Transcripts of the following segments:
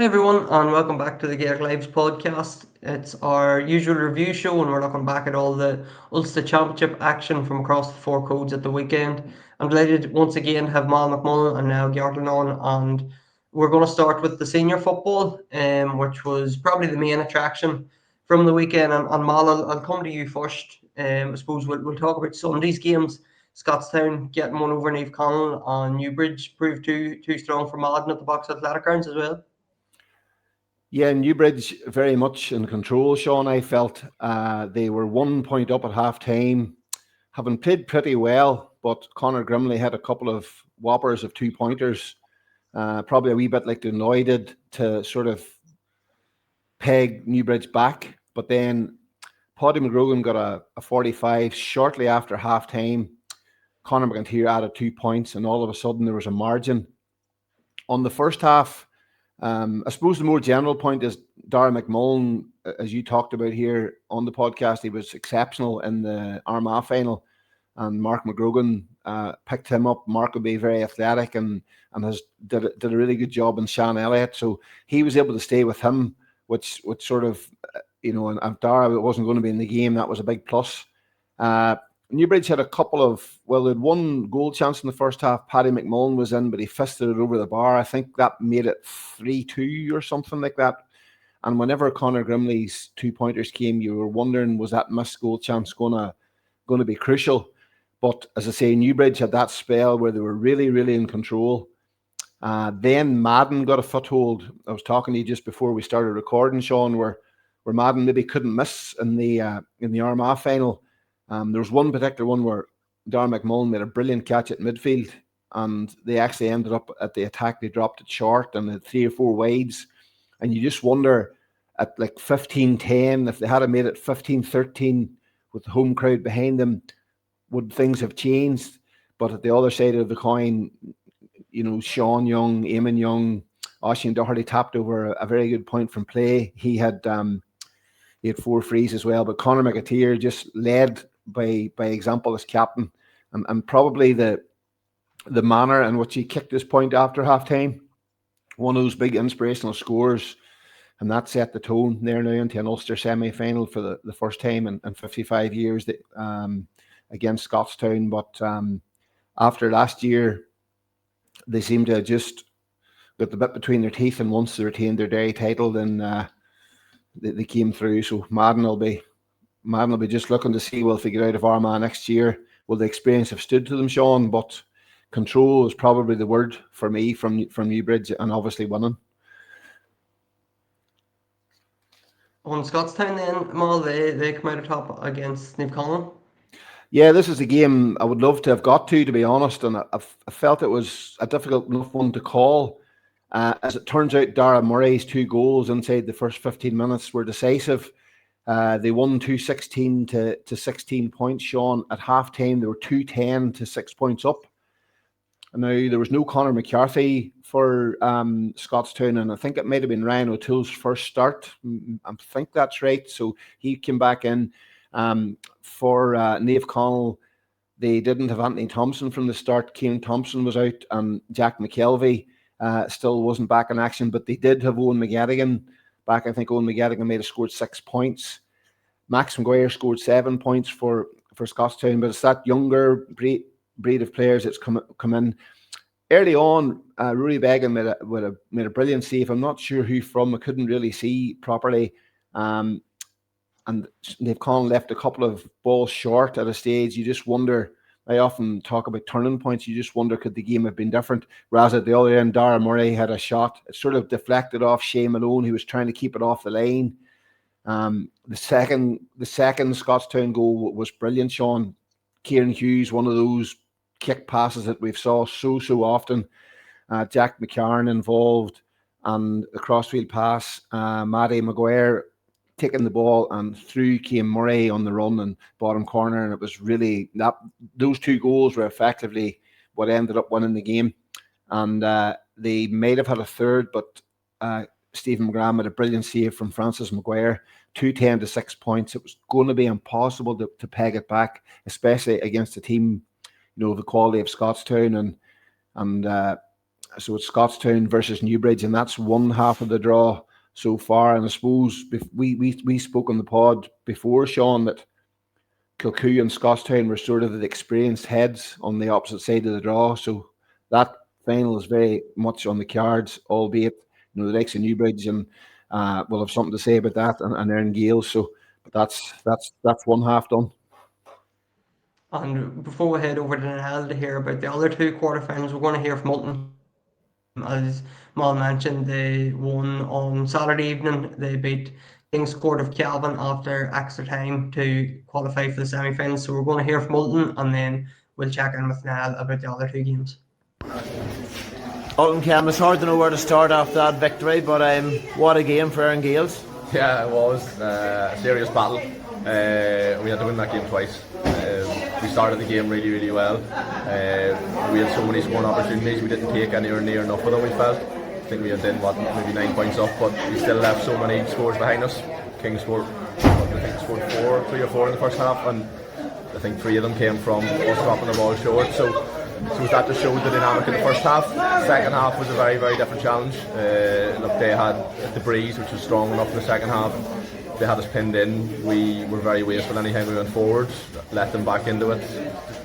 everyone, and welcome back to the Gaelic Lives podcast. It's our usual review show, and we're looking back at all the Ulster Championship action from across the four codes at the weekend. I'm delighted once again to have Mal McMullen and now Gjartlan on, and we're going to start with the senior football, which was probably the main attraction from the weekend. And Mal, I'll come to you first. I suppose we'll talk about Sunday's games. Scottstown getting one over Neve Connell, and Newbridge proved too strong for Madden at the Box Athletic Grounds as well. Yeah, Newbridge very much in control, Sean. I felt they were 1 point up at half time, having played pretty well, but Conor Grimley had a couple of whoppers of 2-pointers, probably a wee bit like the Noy did to sort of peg Newbridge back. But then Paddy McGrogan got a 45 shortly after half time. Conor McIntyre added 2 points, and all of a sudden there was a margin. On the first half, I suppose the more general point is Dara McMullen, as you talked about here on the podcast, he was exceptional in the Armagh final, and Mark McGrogan picked him up. Mark will be very athletic and did a really good job in Sean Elliott, so he was able to stay with him, which sort of, and if Dara wasn't going to be in the game, that was a big plus. Newbridge had a couple of, they had one goal chance in the first half. Paddy McMullen was in, but he fisted it over the bar. I think that made it 3-2 or something like that. And whenever Conor Grimley's 2-pointers came, you were wondering, was that missed goal chance going to be crucial? But as I say, Newbridge had that spell where they were really, really in control. Then Madden got a foothold. I was talking to you just before we started recording, Sean, where Madden maybe couldn't miss in the Armagh final. There was one particular one where Dara McMullen made a brilliant catch at midfield, and they actually ended up at the attack. They dropped it short and had 3 or 4 wides. And you just wonder at like 15-10, if they had made it 15-13 with the home crowd behind them, would things have changed? But at the other side of the coin, Sean Young, Eamon Young, Oisin Doherty tapped over a very good point from play. He had 4 frees as well. But Conor McIntyre just led by example as captain, and probably the manner in which he kicked this point after half time, one of those big inspirational scores, and that set the tone there now into an Ulster semi-final for the first time in 55 years against Scottstown. But after last year, they seem to have just got the bit between their teeth, and once they retained their Derry title, then they came through. So Madden will be just looking to see, if they get out of Armagh next year, will the experience have stood to them, Sean? But control is probably the word for me from Newbridge, and obviously winning. On Scottstown then, Mal, they come out of top against Neve Connell. Yeah, this is a game I would love to have got to be honest, and I felt it was a difficult enough one to call. As it turns out, Dara Murray's 2 goals inside the first 15 minutes were decisive. They won 2-16 to 16 points, Sean. At half-time, they were 2-10 to 6 points up. And now, there was no Conor McCarthy for Scottstown, and I think it might have been Ryan O'Toole's first start. I think that's right. So he came back in. For Neve Connell, they didn't have Anthony Thompson from the start. Cian Thompson was out, and Jack McKelvey still wasn't back in action, but they did have Owen McGettigan back. I think Owen McGettigan may have scored 6 points. Max McGuire scored 7 points for Scottstown, but it's that younger breed of players that's come in. Early on, Rory Began made a brilliant save. I'm not sure who from. I couldn't really see properly. And they've left a couple of balls short at a stage. You just wonder. I often talk about turning points. You just wonder, could the game have been different? Whereas at the other end, Dara Murray had a shot. It sort of deflected off Shane Malone, who was trying to keep it off the line. The second Scottstown goal was brilliant, Sean. Kieran Hughes, one of those kick passes that we've saw so often. Jack McCarn involved, and the crossfield pass. Maddie Maguire taking the ball, and through came Murray on the run and bottom corner, and it was really those 2 goals were effectively what ended up winning the game. And they might have had a third, but Stephen McGrath had a brilliant save from Francis Maguire. 2-10 to 6 points. It was going to be impossible to peg it back, especially against a team, the quality of Scottstown, and So it's Scottstown versus Newbridge, and that's one half of the draw so far. And I suppose we spoke on the pod before, Sean, that Kilcoo and Scottstown were sort of the experienced heads on the opposite side of the draw. So that final is very much on the cards, albeit the likes of Newbridge and will have something to say about that, and Erne Gaels. So, but that's one half done. And before we head over to Niall to hear about the other two quarterfinals, we're going to hear from Ultan Kelm. As Mal mentioned, they won on Saturday evening. They beat King's Court of Calvin after extra time to qualify for the semi-finals. So we're going to hear from Ultan, and then we'll check in with Niall about the other two games. Ultan Kelm, it's hard to know where to start after that victory, but what a game for Erne Gaels. Yeah, it was a serious battle. We had to win that game twice. We started the game really, really well. We had so many scoring opportunities, we didn't take anywhere near enough of them, we felt. I think we had done maybe 9 points up, but we still left so many scores behind us. King scored, I think scored 3 or 4 in the first half, and I think 3 of them came from us dropping the ball short. So that just showed the dynamic in the first half. Second half was a very, very different challenge. Look, they had the breeze, which was strong enough in the second half. They had us pinned in. We were very wasteful anytime we went forward, let them back into it.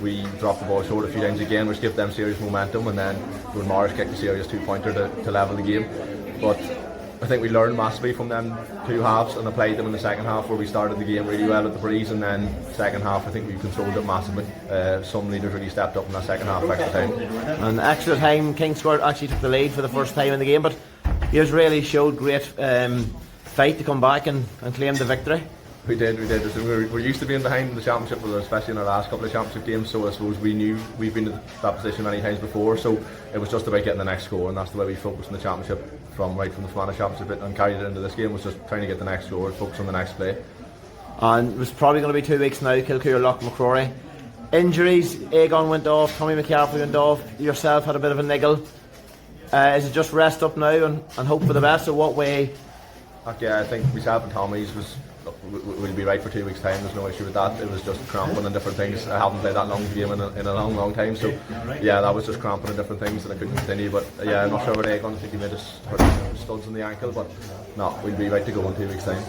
We dropped the ball short a few times again, which gave them serious momentum, and then when Morris kicked a serious 2-pointer to level the game. But I think we learned massively from them 2 halves and applied them in the second half, where we started the game really well at the breeze, and then second half I think we controlled it massively. Some leaders really stepped up in that second half extra time. And extra time, King's Court actually took the lead for the first time in the game, but he really showed great fight to come back and claim the victory. We did. We're used to being behind in the championship, especially in our last couple of championship games, so I suppose we knew we've been in that position many times before, so it was just about getting the next score, and that's the way we focused on the championship from the Fermanagh championship and carried it into this game, was just trying to get the next score, focus on the next play. And it was probably going to be 2 weeks now, Kilcoo or Loch McCrory. Injuries, Aegon went off, Tommy McCarthy went off, yourself had a bit of a niggle. Is it just rest up now and hope for the best, or what way? Okay, I think myself and Tommy's we'll be right for 2 weeks' time. There's no issue with that. It was just cramping and different things. I haven't played that long game in a long time, so yeah, that was just cramping and different things, and I couldn't continue. But yeah, I'm not sure what Aegon. I think he made his studs in the ankle, but no, we'll be right to go in 2 weeks' time.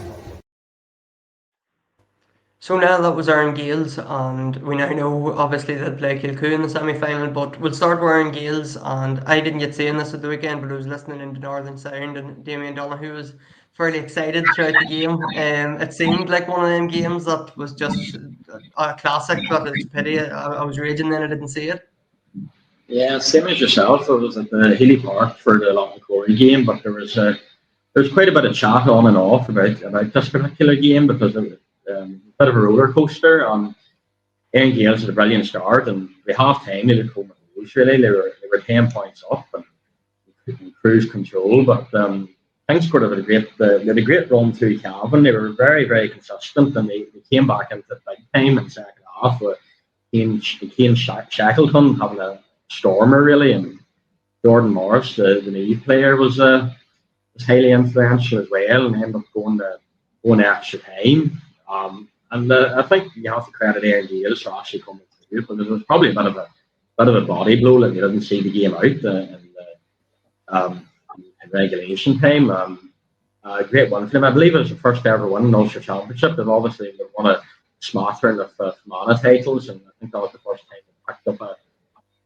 So now that was Erne Gaels, and we now know obviously they'll play Kilcoo in the semi-final, but we'll start with Erne Gaels. And I didn't get seeing this at the weekend, but I was listening into Northern Sound, and Damien Donahue was fairly excited throughout the game. It seemed like one of them games that was just a classic, but it's a pity I was raging then I didn't see it. Yeah, same as yourself. I was at the Healy Park for the Loch McCrory game, but there was quite a bit of chat on and off about this particular game, because it was a bit of a roller coaster. Erne Gaels had a brilliant start, and by half time they looked home and goals. Really, they were 10 points up and cruise control. But King's Court had a great run through Calvin. They were very, very consistent, and they came back into the big time in the second half. Kane Shackleton having a stormer really, and Jordan Morris, the new player, was highly influential as well, and ended up going extra time. And I think you have to credit Erne Gaels for actually coming through, because it was probably a bit of a body blow that you didn't see the game out in regulation time. Great win for them. I believe it was the first ever win in the Ulster Championship. They've obviously won a smattering of Fermanagh titles, and I think that was the first time they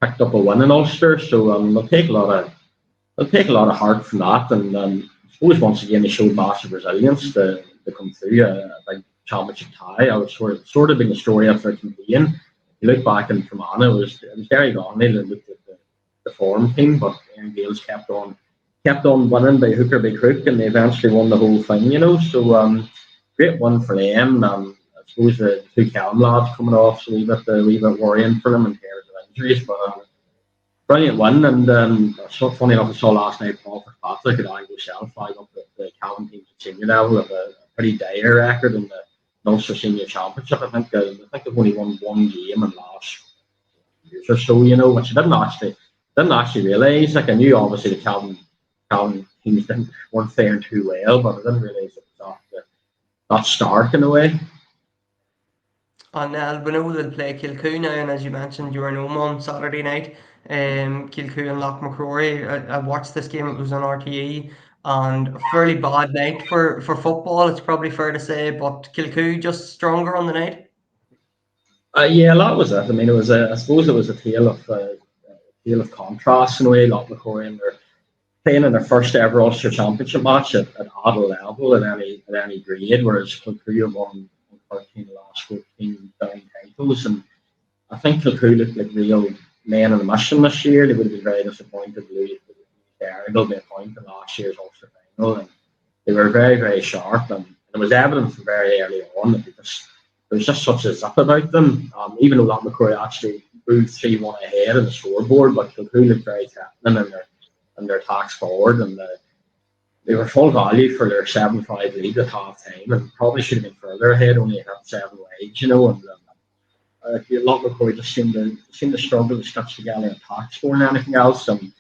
picked up a win in Ulster. So they'll take a lot of heart from that, and I suppose once again they showed massive resilience to come through a big championship tie. I was sort of been the story of their campaign. You look back in Fermanagh, it was Derry Gonley that looked at the form team, but Erne Gaels kept on winning by hook or by crook, and they eventually won the whole thing. So great one for them. I suppose the 2 Kelm lads coming off, so a wee bit worrying for them in terms of injuries, but brilliant win. And so funny enough, I saw last night Paul Fitzpatrick at Anglo Shell flying up the Calvin team to senior level with a pretty dire record in the Ulster Senior Championship. I think they've only won 1 game in the last years or so, which I didn't actually realise. Like, I knew obviously the Calvin teams weren't faring too well, but I didn't realise it was that stark in a way. And we know they'll play Kilcoo now, and as you mentioned, you were in Oman on Saturday night. Kilcoo and Loch McCrory. I watched this game, it was on RTE, and a fairly bad night for football, it's probably fair to say, but Kilcoo just stronger on the night. Yeah, a lot was it. I mean, I suppose it was a tale of contrast in a way. Loch McCrory and they're playing in their first ever Ulster Championship match at adult level at any grade, whereas Kilcoo have won 13 of the last 14 down titles. And I think Kilcoo looked like real men on a mission this year. They would have been very disappointed to lose They'll be a point in last year's Ulster final. And they were very, very sharp. And it was evident from very early on that there was just such a zip about them. Even though Loch McCrory actually moved 3-1 ahead in the scoreboard, but Kilcoo looked very threatening in their attacks forward. And they were full value for their 7-5 lead at half time and probably should have been further ahead, only hit 7 legs, And Loch McCrory just seemed to struggle to stitch together attacks more than anything else. And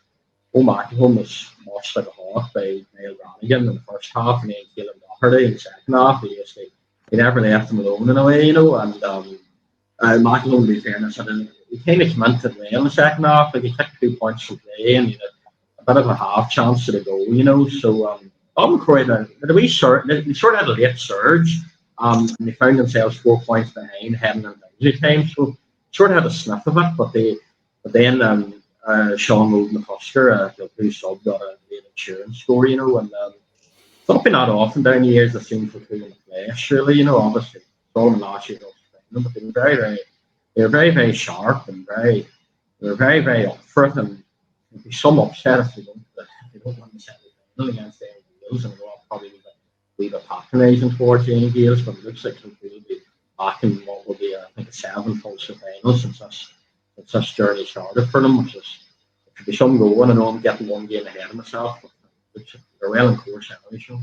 McIlholm was watched like a hawk by Niall Brannigan in the first half, and then Caleb Doherty in the second half. He never left him alone in a way, And McIlholm, to be fairness, he kind of commented well in the second half. Like he kicked 2 points from play, and he had a bit of a half chance to the goal, So Loch McCrory, they sort of had a late surge, and they found themselves 4 points behind heading into injury time. So sort of had a sniff of it, but then. Sean Roden McCusker, who sub got a great insurance score, and it's not been that often down the years I've seen Kilcoo in the flesh, really, Obviously, saw them last year, but they were very, very sharp and they were very, very up for it, and there'd be some upset if they don't win the semi-final against Erne Gaels, and they'll probably be a bit patronising towards Erne Gaels, but it looks like Kilcoo will be back in what will be, I think, a 7th Ulster final since this journey started for them, which should be some going. I know I'm getting one game ahead of myself, but they're well in course anyway.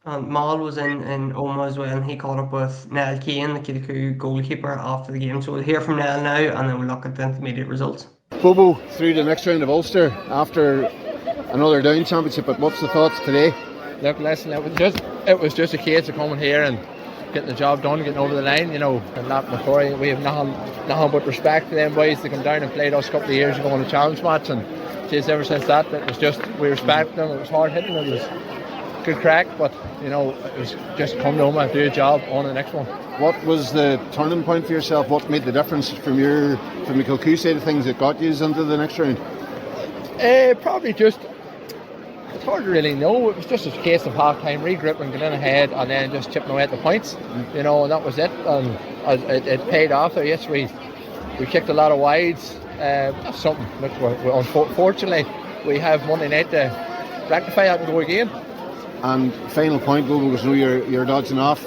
And Mal was in Oma as well, and he caught up with Niall Kane, the Kilcoo goalkeeper, after the game. So we'll hear from Niall now, and then we'll look at the intermediate results. Bobo through the next round of Ulster after another down championship. But what's the thoughts today? Look, listen, it was just a case of coming here and getting the job done, getting over the line, And Loch McCrory, we have nothing but respect for them boys. They come down and played us a couple of years ago in a challenge match, and ever since that, it was just, we respect them. It was hard hitting, it was good crack, but it was just come home and do a job on the next one. What was the turning point for yourself? What made the difference from the Kilcoo side of things that got you into the next round? Probably just, it's hard to really know. It was just a case of half-time regrouping, getting in ahead, and then just chipping away at the points, and that was it. And it paid off there. Yes, we kicked a lot of wides. That's something. Look, unfortunately, we have Monday night to rectify that and go again. And final point, Bobo, because I know you're dodging off.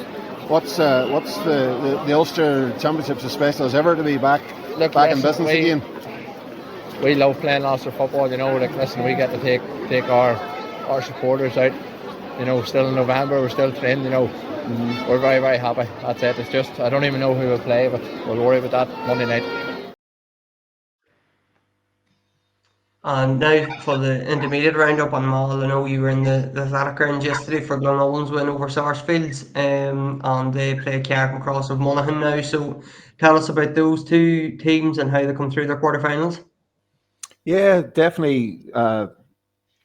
What's the Ulster Championships as special as ever to be back in business again? We love playing Ulster football, Listen, we get to take our supporters out, still in November, we're still training, We're very, very happy. That's it. It's just, I don't even know who will play, but we'll worry about that Monday night. And now for the intermediate roundup on Mal. I know you were in the athletic grounds yesterday for Glenollan's win over Sarsfields, and they play Carrickmacross of Monaghan now. So tell us about those two teams and how they come through their quarterfinals. Yeah, definitely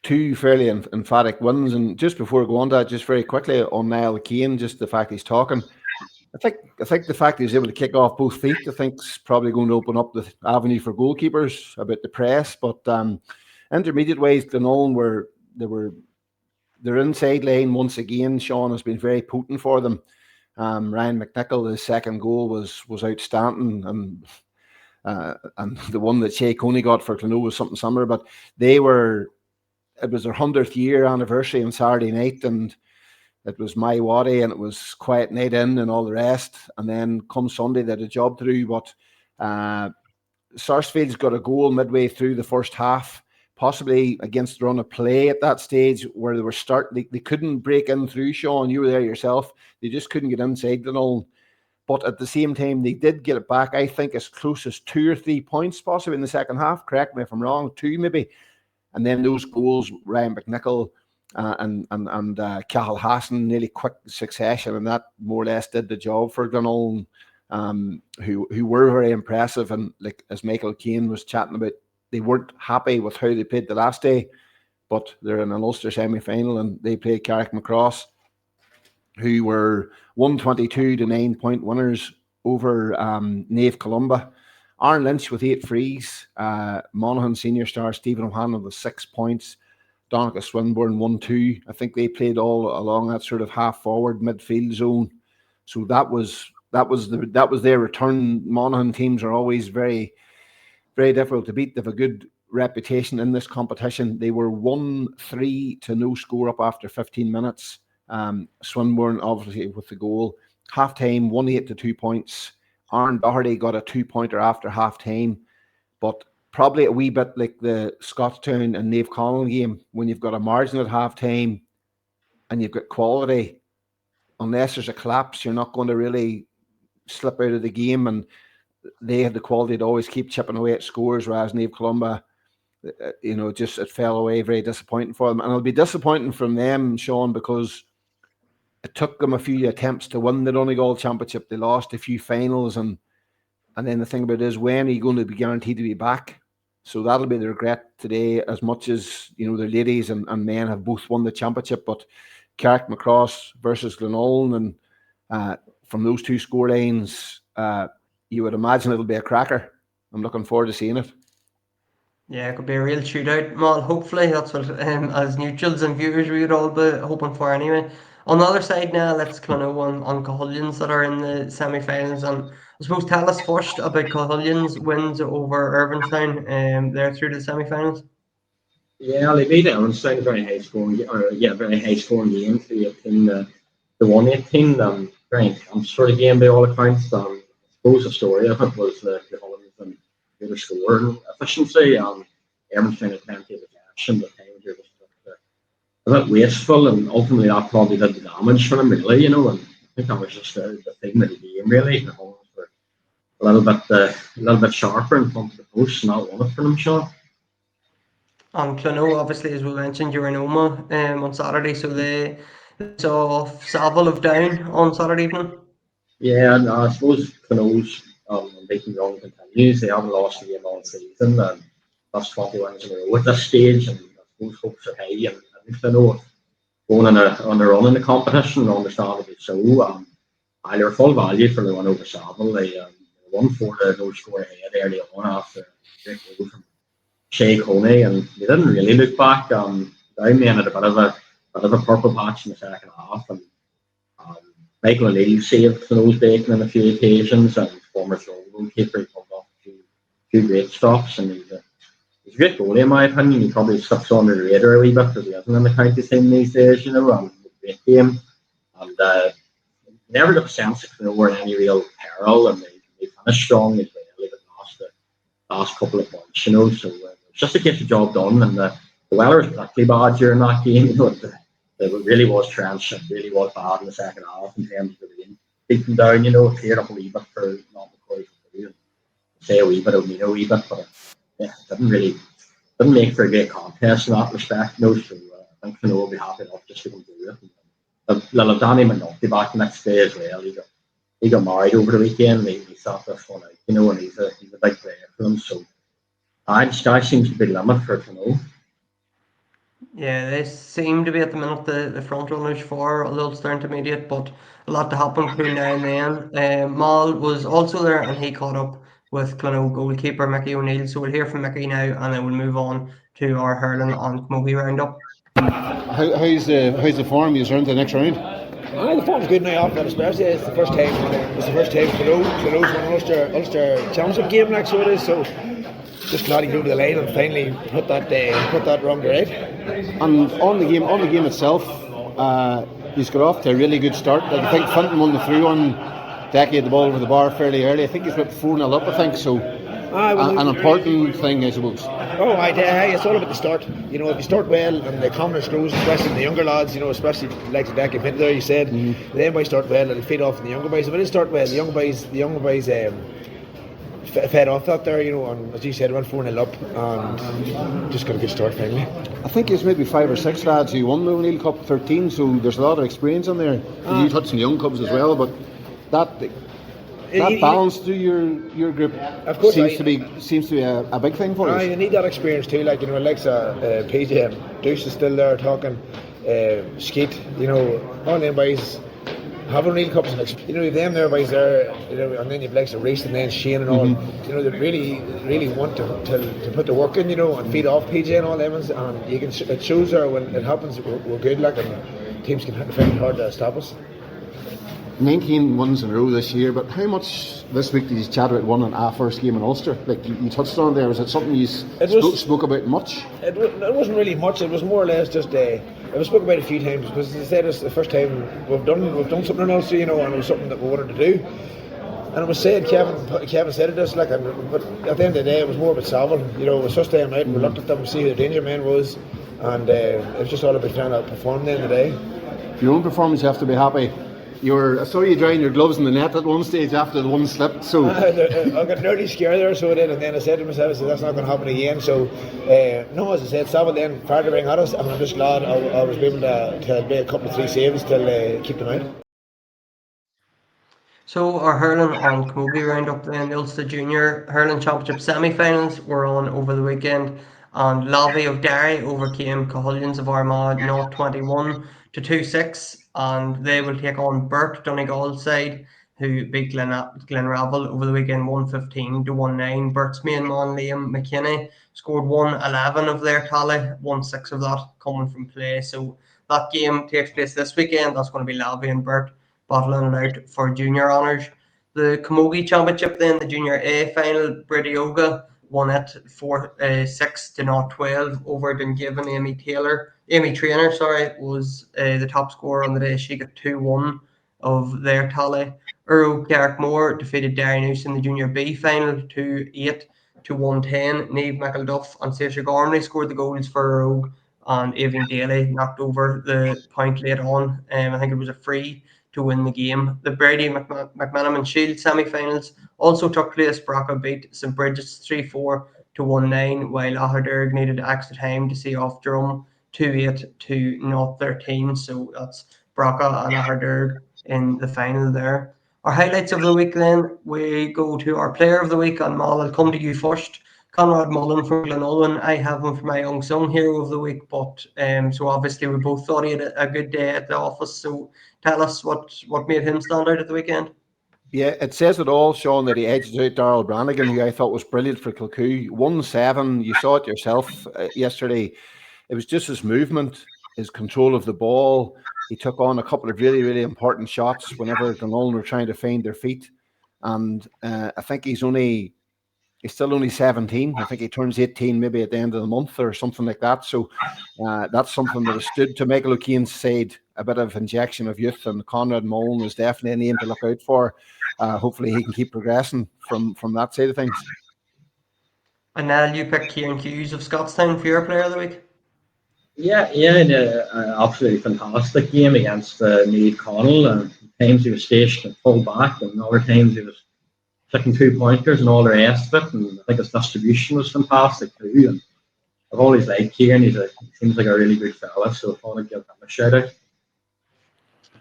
two fairly emphatic wins. And just before I go on to that, just very quickly on Niall Kane, just the fact he's talking. I think the fact he's able to kick off both feet, I think, is probably going to open up the avenue for goalkeepers about the press. But intermediate ways, Glenollan their inside lane once again. Sean has been very potent for them. Ryan McNichol, his second goal was outstanding, and the one that Shay Coney got for Glenollan was something similar. But it was their 100th year anniversary on Saturday night, and it was my waddy, and it was quiet night in and all the rest. And then come Sunday, they had a job to do. But Sarsfield's got a goal midway through the first half, possibly against the run of play at that stage where they were they couldn't break in through. Sean, you were there yourself. They just couldn't get inside the null. But at the same time, they did get it back, I think, as close as 2 or 3 points possibly in the second half. Correct me if I'm wrong, 2 maybe. And then those goals, Ryan McNichol and Cahill Hassan, nearly quick succession, and that more or less did the job for Glenollan. who were very impressive. And like as Michael Kane was chatting about, they weren't happy with how they played the last day, but they're in an Ulster semi-final and they played Carrickmacross, who were 122 to 9-point winners over Naomh Columba. Aaron Lynch with 8 frees, Monaghan senior star Stephen O'Hanlon with 6 points, Donica Swinburne 1-2. I think they played all along that sort of half forward midfield zone. So that was their return. Monaghan teams are always very, very difficult to beat. They have a good reputation in this competition. They were 1-3 to no score up after 15 minutes. Swinburne obviously with the goal. Half time 1-8 to 2 points. Aaron Doherty got a 2-pointer after half time, but probably a wee bit like the Scottstown and Naomh Conaill game, when you've got a margin at half time and you've got quality, unless there's a collapse, you're not going to really slip out of the game. And they had the quality to always keep chipping away at scores, whereas Naomh Columba, just it fell away. Very disappointing for them. And it'll be disappointing from them, Sean, because it took them a few attempts to win the Donegal Championship. They lost a few finals, and then the thing about it is, when are you going to be guaranteed to be back? So that'll be the regret today, as much as the ladies and men have both won the championship. But Carrickmacross versus Glenollan, and from those two score lines, you would imagine it'll be a cracker. I'm looking forward to seeing it. Yeah, it could be a real shootout. Well, hopefully that's what, as neutrals and viewers, we would all be hoping for anyway. On the other side now, let's Clonogh on Cahullions that are in the semi-finals. And I suppose tell us first about Cahullions' wins over Irvinstown. They're through to the semi-finals. Yeah, they beat Irvinstown, very high scoring game. The 118, very sort of game by all accounts. I suppose the story of it was the Cahullions and the scoring efficiency. Irvinstown had plenty of action, but times it was a bit wasteful, and ultimately that probably did the damage for them, really. And I think that was just the thing of the game, really. The Cahullions were a little bit sharper in front of the post, and that won it for them, Sean. And Clonogh, obviously, as we mentioned, you were in Oma on Saturday, so they saw Savile of Down on Saturday evening. Yeah, and I suppose Clonogh's unbeaten run continues. They haven't lost a game all season, and that's 20 wins in a row at this stage, and I suppose hopes are high. And I think Clonogh going on a run in the competition, understandably so. They're full value for the one over Savile. They won 4 to no score ahead early on after a great goal from Shay Coney, and they didn't really look back. Down had a bit of a purple patch in the second half, and Michael O'Neill saved Clonogh's bacon on a few occasions, and former Tyrone goalkeeper, he pulled off a few great stops, and he's a great goalie in my opinion. He probably slips under the radar a wee bit because he isn't in the county team these days, and great game, and never took a sense that Clonogh were in any real peril, and they finished strong as well. They lost the last couple of points, so it's just a case of job done, and the weather was particularly bad during that game. It really was trench, and really was bad in the second half in terms of the rain. Beat them down, it cleared up a wee bit for not McCoy. Say a wee bit, I mean a wee bit, but it didn't make for a great contest in that respect. So I think Clonogh will be happy enough just to come through it. Danny McNulty back the next day as well. He got married over the weekend. He sat this one out, and he's a big player for them. So that seems to be the limit for Clonogh. Yeah, they seem to be at the minute the front runners for the Ulster Intermediate, but a lot to happen between now and then. Mal was also there, and he caught up with Clonogh goalkeeper Mickey O'Neill. So we'll hear from Mickey now, and then we'll move on to our hurling on camogie roundup. How's the form? You earned the next round. The form's good now after that, especially. It's the first time Clonogh's won an Ulster Championship game next, so it is. So just glad he go to the line and finally put that wrong to right. And on the game itself, he's got off to a really good start. I think Finton won the through one, decade the ball over the bar fairly early. I think he's about 4-0 up. I think so. An important thing, I suppose. It's all about the start. If you start well and the confidence grows, especially in the younger lads, especially like the decade Finton there, you said, they might start well and feed off in the younger boys. If they didn't start well, the younger boys fed off that there, and as you said, went 4-0 up and just got a good start finally. I think there's maybe 5 or 6 lads who won the O'Neill Cup 13, so there's a lot of experience in there. You've had some young cubs as well, but that balance to your group of course, seems to be a big thing for you. You need that experience too. Like, Alexa, PJ, and Deuce is still there talking. Skeet, all them boys have O'Neill Cups, and you've them there boys there, and then you've Lex of Reese and then Shane and all. They really want to put the work in, and feed off PJ and all them, and you can it shows there when it happens. We're good, like, and teams can find it hard to stop us. 19 wins in a row this year, but how much this week did you chat about one in our first game in Ulster? Like you touched on there, was it something you spoke about much? It wasn't really much. It was more or less just it was spoken about a few times, because as I said, it's the first time we've done something in Ulster, and it was something that we wanted to do. And it was said, Kevin said it, but at the end of the day, it was more about solving. It was just staying out, and we looked at them to see who the danger man was, and it was just all about trying to perform at the end of the day. Your own performance, you have to be happy. I saw you drying your gloves in the net at one stage after the one slip. So I got nearly scared there, so I did, and then I said to myself, that's not going to happen again. So no, as I said, Savile then fired the ring at us, and I'm just glad I was able to make a couple of 3 saves to keep them out. So our hurling and camogie roundup then, the Ulster Junior Hurling Championship semi-finals were on over the weekend, and Lavey of Derry overcame Cahullans of Armagh 0-21 to 2-6, and they will take on Burt, Donegal's side, who beat Glenravel over the weekend 115 to 19. Burt's main man Liam McKinney scored 111 of their tally, 1-6 of that coming from play. So that game takes place this weekend. That's going to be Lavey and Burt battling it out for junior honours. The Camogie Championship then, the Junior A final, Bridioga won it 6 to 0-12 over Dungiven. Amy Trainer, was the top scorer on the day. She got 2-1 of their tally. Uro Carrickmore defeated Derrynoose in the Junior B final 2-8 to 110. Niamh McElduff and Saoirse Gormley scored the goals for Uro, and Avian Daly knocked over the point late on. I think it was a free to win the game. The Brady McManaman Shield semi-finals also took place. Braca beat St Bridget's 3-4 to 1-9, while Aherderg needed extra time to see off Drum 2-8 to 0-13. So that's Braca and Aherderg in the final there. Our highlights of the week then, we go to our player of the week, and Mal, I'll come to you first. Conrad Mullen from Glenolwen. I have him for my unsung hero of the week, but so obviously we both thought he had a good day at the office. So tell us what made him stand out at the weekend. Yeah, it says it all, Sean, that he edged out Darrell Brannigan, who I thought was brilliant for Kilcoo. 1-7, you saw it yourself yesterday. It was just his movement, his control of the ball. He took on a couple of really, really important shots whenever Glenolwen were trying to find their feet. And I think he's still only 17. I think he turns 18 maybe at the end of the month or something like that. So that's something that has stood to Michael O'Kane's side, a bit of injection of youth, and Conrad Mullen is definitely a name to look out for. Hopefully he can keep progressing from that side of things. And now you picked Kieran Hughes of Scottstown for your player of the week. Yeah, absolutely fantastic game against Meath Connell. Times he was stationed at full back, and other times he was kicking 2-pointers and all the rest of it. And I think his distribution was fantastic too. And I've always liked Kieran. He seems like a really good fella, so I thought I'd give him a shout out.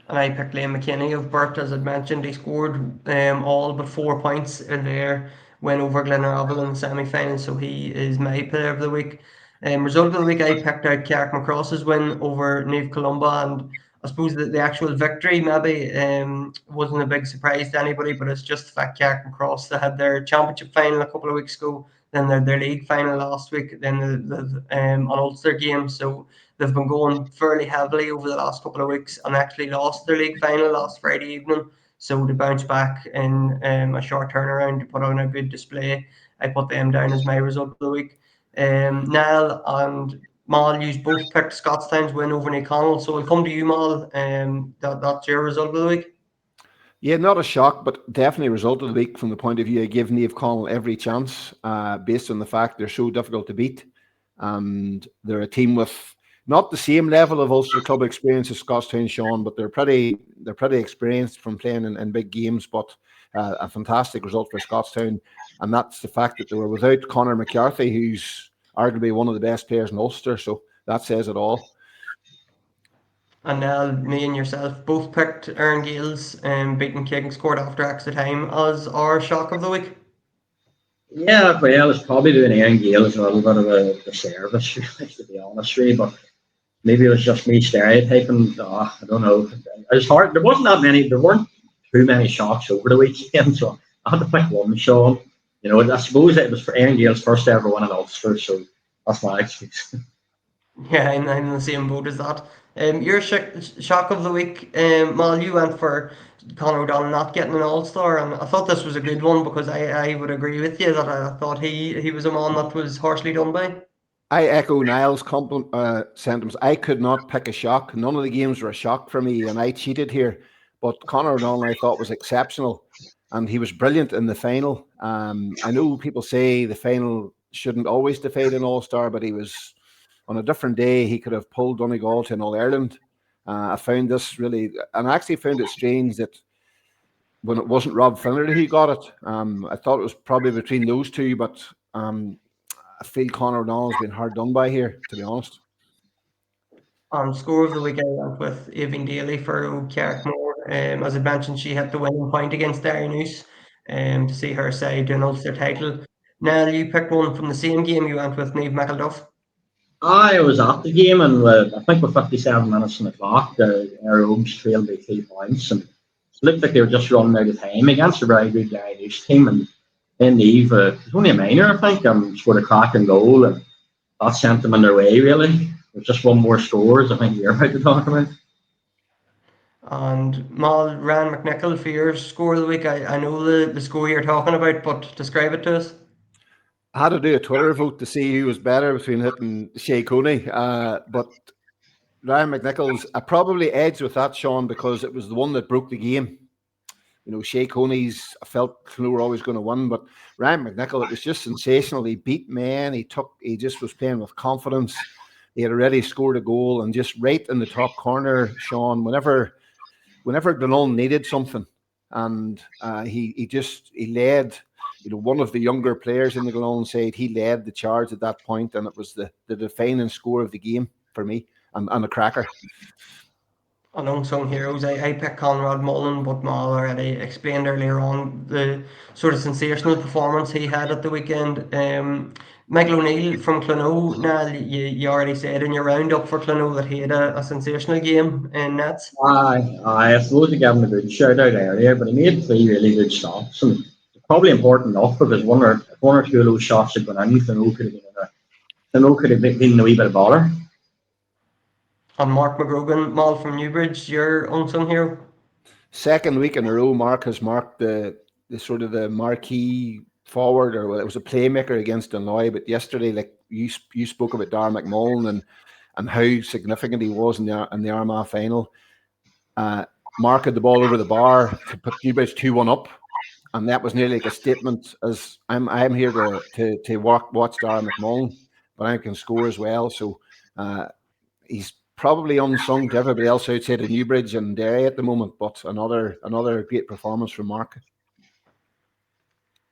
And I picked Liam McKinney of Burt, as I mentioned. He scored all but 4 points in their win over Glenravel in the semi-final, so he is my player of the week. Result of the week, I picked out Carrickmacross's win over Niamh Columba, and I suppose that the actual victory maybe wasn't a big surprise to anybody, but it's just the fact Carrickmacross, they had their championship final a couple of weeks ago, then their league final last week, then an Ulster game, so they've been going fairly heavily over the last couple of weeks and actually lost their league final last Friday evening. So to bounce back in a short turnaround to put on a good display, I put them down as my result of the week. Niall and Mal, you both picked Scottstown's win over Niamh Connell, so I'll come to you, Mal. That's your result of the week. Yeah, not a shock, but definitely a result of the week from the point of view I give Niamh Connell every chance, based on the fact they're so difficult to beat, and they're a team with not the same level of Ulster Club experience as Scottstown, Sean, but they're pretty experienced from playing in big games. But a fantastic result for Scottstown, and that's the fact that they were without Conor McCarthy, who's arguably one of the best players in Ulster. So that says it all. And now me and yourself both picked Erne Gaels beating Kingscourt after extra time as our shock of the week. Yeah, well, it's probably doing Erne Gaels a little bit of a service, really, to be honest, really, but maybe it was just me stereotyping. I don't know. It's hard. There wasn't that many. There weren't too many shocks over the weekend, so I had to pick one, Sean. You know, I suppose it was for Erne Gaels' first ever win in Ulster, so that's my excuse. Yeah, I'm in the same boat as that. Your shock of the week, Mal, you went for Conor O'Donnell not getting an All Star, and I thought this was a good one because I would agree with you that I thought he was a man that was harshly done by. I echo Niall's sentiments. I could not pick a shock. None of the games were a shock for me, and I cheated here. But Conor O'Donnell, I thought, was exceptional, and he was brilliant in the final. I know people say the final shouldn't always defeat an All-Star, but he was on a different day. He could have pulled Donegal to an All-Ireland. I found this really, and I actually found it strange that when it wasn't Rob Finnerty who got it, I thought it was probably between those two, but I feel Conor O'Donnell's been hard done by here, to be honest. Score of the week, I went with Avon Daly for Carrickmore. As I mentioned, she had the winning point against Derrynoosh to see her side do an Ulster title. Now, you picked one from the same game. You went with Niamh McElduff. I was at the game, and I think with 57 minutes on the clock, the Arrows trailed by 3 points, and it looked like they were just running out of time against a very good Derrynoosh team. And then Niamh, it was only a minor, I think, scored a cracking goal, and that sent them on their way, really. There's just one more scores, I think you're about to talk about. And Mal, Ryan McNichol for your score of the week. I know the score you're talking about, but describe it to us. I had to do a Twitter vote to see who was better between it and Shea Coney. But Ryan McNichol's, I probably edged with that, Sean, because it was the one that broke the game. You know, Shea Coney's, I felt Clonoo were always going to win, but Ryan McNichol, it was just sensational. He beat men. He just was playing with confidence. He had already scored a goal, and just right in the top corner, Sean, whenever Glenolin needed something, and he led. You know, one of the younger players in the Glenolin side, he led the charge at that point, and it was the defining score of the game for me, and a cracker. On Unsung Heroes, I picked Conrad Mullen, but Mal already explained earlier on the sort of sensational performance he had at the weekend. Michael O'Neill from Clonoo, now you already said in your roundup for Clonoo that he had a sensational game in nets. I suppose I gave him a good shout out earlier, but he made 3 really good stops, and probably important enough because one or two of those shots had gone in, Clonoo could have been a wee bit of bother. And Mark McGrogan, Mal from Newbridge, your unsung hero. Second week in a row, Mark has marked the sort of the marquee forward, or it was a playmaker against Dunloy. But yesterday, like you spoke about Dar McMullen and how significant he was in the Armagh final. Mark had the ball over the bar to put Newbridge 2-1 up, and that was nearly like a statement. As I'm here to watch Dar McMullen, but I can score as well. So he's probably unsung to everybody else outside of Newbridge and Derry at the moment, but another great performance from Mark.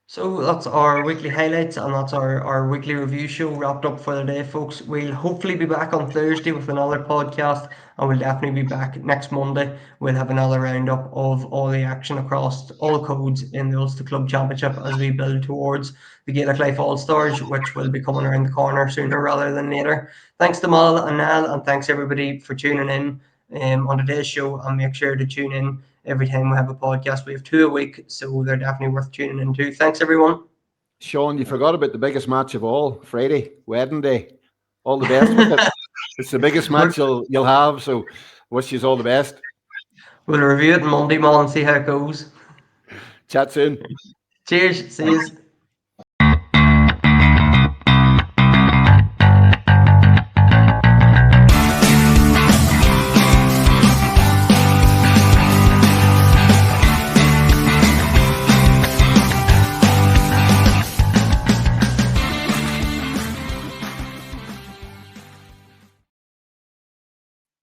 So that's our weekly highlights, and that's our weekly review show wrapped up for the day, folks. We'll hopefully be back on Thursday with another podcast, and we'll definitely be back next Monday. We'll have another roundup of all the action across all codes in the Ulster Club Championship as we build towards the Gaelic Life All-Stars, which will be coming around the corner sooner rather than later. Thanks to Mal and Niall, and thanks everybody for tuning in on today's show, and make sure to tune in every time we have a podcast. We have 2 a week, so they're definitely worth tuning into. Thanks, everyone. Sean, you forgot about the biggest match of all, Friday, wedding day. All the best with it. It's the biggest match you'll have, so wish you all the best. We'll review it on Monday, Mal, and see how it goes. Chat soon. Cheers. See you.